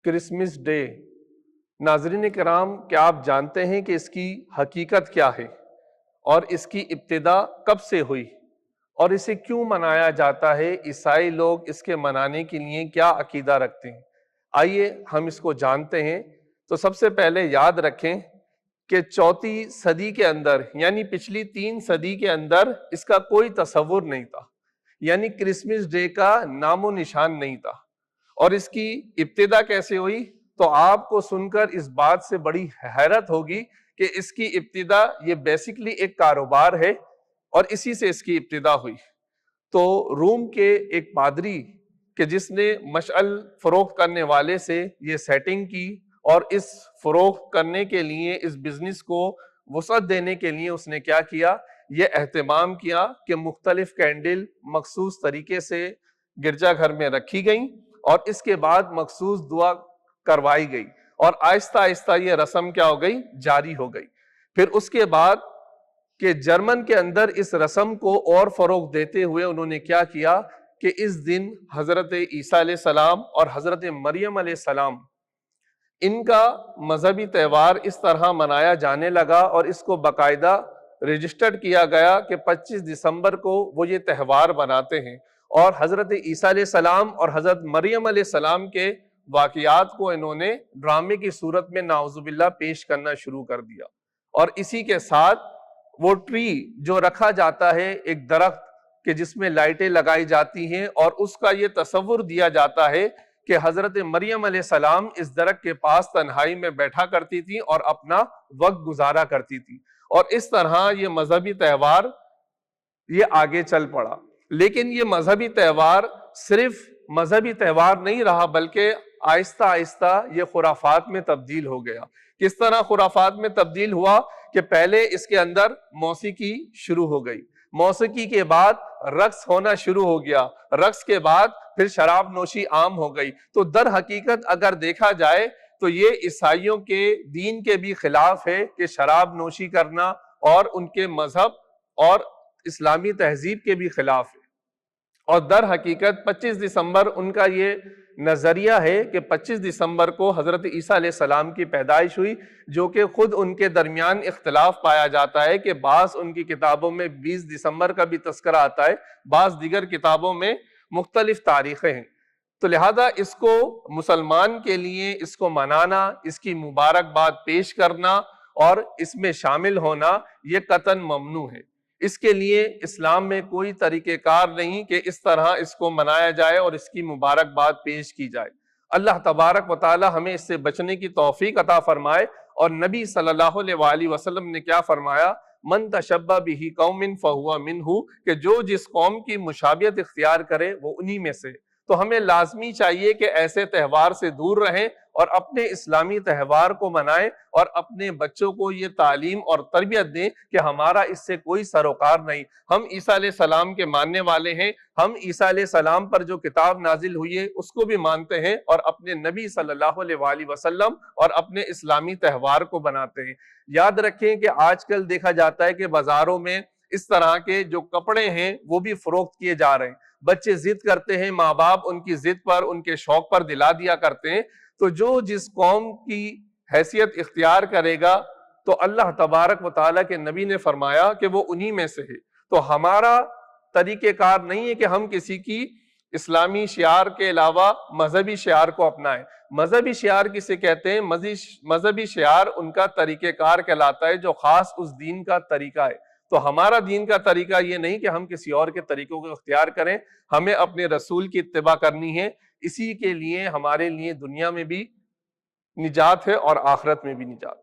Christmas day, ناظرین کرام، کیا آپ جانتے ہیں کہ اس کی حقیقت کیا ہے اور اس کی ابتدا کب سے ہوئی اور اسے کیوں منایا جاتا ہے؟ عیسائی لوگ اس کے منانے کے لیے کیا عقیدہ رکھتے ہیں؟ آئیے ہم اس کو جانتے ہیں۔ تو سب سے پہلے یاد رکھیں کہ 4 صدی کے اندر، یعنی پچھلی 3 صدی کے اندر اس کا کوئی تصور نہیں تھا، یعنی کرسمس ڈے کا نام و نشان نہیں تھا۔ اور اس کی ابتدا کیسے ہوئی؟ تو آپ کو سن کر اس بات سے بڑی حیرت ہوگی کہ اس کی ابتدا یہ بیسیکلی ایک کاروبار ہے اور اسی سے اس کی ابتدا ہوئی۔ تو روم کے ایک پادری کہ جس نے مشعل فروخت کرنے والے سے یہ سیٹنگ کی اور اس فروخت کرنے کے لیے، اس بزنس کو وسعت دینے کے لیے اس نے کیا کیا؟ یہ اہتمام کیا کہ مختلف کینڈل مخصوص طریقے سے گرجا گھر میں رکھی گئیں اور اس کے بعد مخصوص دعا کروائی گئی اور آہستہ آہستہ یہ رسم کیا ہو گئی؟ جاری ہو گئی۔ پھر اس کے بعد کہ جرمن کے اندر اس رسم کو اور فروغ دیتے ہوئے انہوں نے کیا کیا کہ اس دن حضرت عیسیٰ علیہ السلام اور حضرت مریم علیہ السلام ان کا مذہبی تہوار اس طرح منایا جانے لگا اور اس کو باقاعدہ رجسٹرڈ کیا گیا کہ 25 دسمبر کو وہ یہ تہوار مناتے ہیں، اور حضرت عیسیٰ علیہ السلام اور حضرت مریم علیہ السلام کے واقعات کو انہوں نے ڈرامے کی صورت میں نعوذ باللہ پیش کرنا شروع کر دیا۔ اور اسی کے ساتھ وہ ٹری جو رکھا جاتا ہے، ایک درخت کہ جس میں لائٹیں لگائی جاتی ہیں، اور اس کا یہ تصور دیا جاتا ہے کہ حضرت مریم علیہ السلام اس درخت کے پاس تنہائی میں بیٹھا کرتی تھی اور اپنا وقت گزارا کرتی تھی، اور اس طرح یہ مذہبی تہوار یہ آگے چل پڑا۔ لیکن یہ مذہبی تہوار صرف مذہبی تہوار نہیں رہا، بلکہ آہستہ آہستہ یہ خرافات میں تبدیل ہو گیا۔ کس طرح خرافات میں تبدیل ہوا؟ کہ پہلے اس کے اندر موسیقی شروع ہو گئی، موسیقی کے بعد رقص ہونا شروع ہو گیا، رقص کے بعد پھر شراب نوشی عام ہو گئی۔ تو در حقیقت اگر دیکھا جائے تو یہ عیسائیوں کے دین کے بھی خلاف ہے کہ شراب نوشی کرنا، اور ان کے مذہب اور اسلامی تہذیب کے بھی خلاف ہے۔ اور در حقیقت 25 دسمبر ان کا یہ نظریہ ہے کہ 25 دسمبر کو حضرت عیسیٰ علیہ السلام کی پیدائش ہوئی، جو کہ خود ان کے درمیان اختلاف پایا جاتا ہے کہ بعض ان کی کتابوں میں 20 دسمبر کا بھی تذکرہ آتا ہے، بعض دیگر کتابوں میں مختلف تاریخیں ہیں۔ تو لہذا اس کو مسلمان کے لیے اس کو منانا، اس کی مبارکباد پیش کرنا اور اس میں شامل ہونا یہ قطعاً ممنوع ہے۔ اس کے لیے اسلام میں کوئی طریقہ کار نہیں کہ اس طرح اس کو منایا جائے اور اس کی مبارکباد پیش کی جائے۔ اللہ تبارک و تعالی ہمیں اس سے بچنے کی توفیق عطا فرمائے۔ اور نبی صلی اللہ علیہ وآلہ وسلم نے کیا فرمایا؟ من تشبہ بہ قوم فہو منہ، کہ جو جس قوم کی مشابہت اختیار کرے وہ انہی میں سے۔ تو ہمیں لازمی چاہیے کہ ایسے تہوار سے دور رہیں اور اپنے اسلامی تہوار کو منائیں، اور اپنے بچوں کو یہ تعلیم اور تربیت دیں کہ ہمارا اس سے کوئی سروکار نہیں، ہم عیسیٰ علیہ السلام کے ماننے والے ہیں، ہم عیسیٰ علیہ السلام پر جو کتاب نازل ہوئی ہے اس کو بھی مانتے ہیں، اور اپنے نبی صلی اللہ علیہ وآلہ وسلم اور اپنے اسلامی تہوار کو بناتے ہیں۔ یاد رکھیں کہ آج کل دیکھا جاتا ہے کہ بازاروں میں اس طرح کے جو کپڑے ہیں وہ بھی فروخت کیے جا رہے ہیں، بچے ضد کرتے ہیں، ماں باپ ان کی ضد پر، ان کے شوق پر دلا دیا کرتے ہیں۔ تو جو جس قوم کی حیثیت اختیار کرے گا تو اللہ تبارک و تعالیٰ کے نبی نے فرمایا کہ وہ انہی میں سے ہے۔ تو ہمارا طریقہ کار نہیں ہے کہ ہم کسی کی اسلامی شعار کے علاوہ مذہبی شعار کو اپنائیں۔ مذہبی شعار کسے کہتے ہیں؟ مذہبی شعار ان کا طریقہ کار کہلاتا ہے جو خاص اس دین کا طریقہ ہے۔ تو ہمارا دین کا طریقہ یہ نہیں کہ ہم کسی اور کے طریقوں کو اختیار کریں، ہمیں اپنے رسول کی اتباع کرنی ہے۔ اسی کے لیے ہمارے لیے دنیا میں بھی نجات ہے اور آخرت میں بھی نجات۔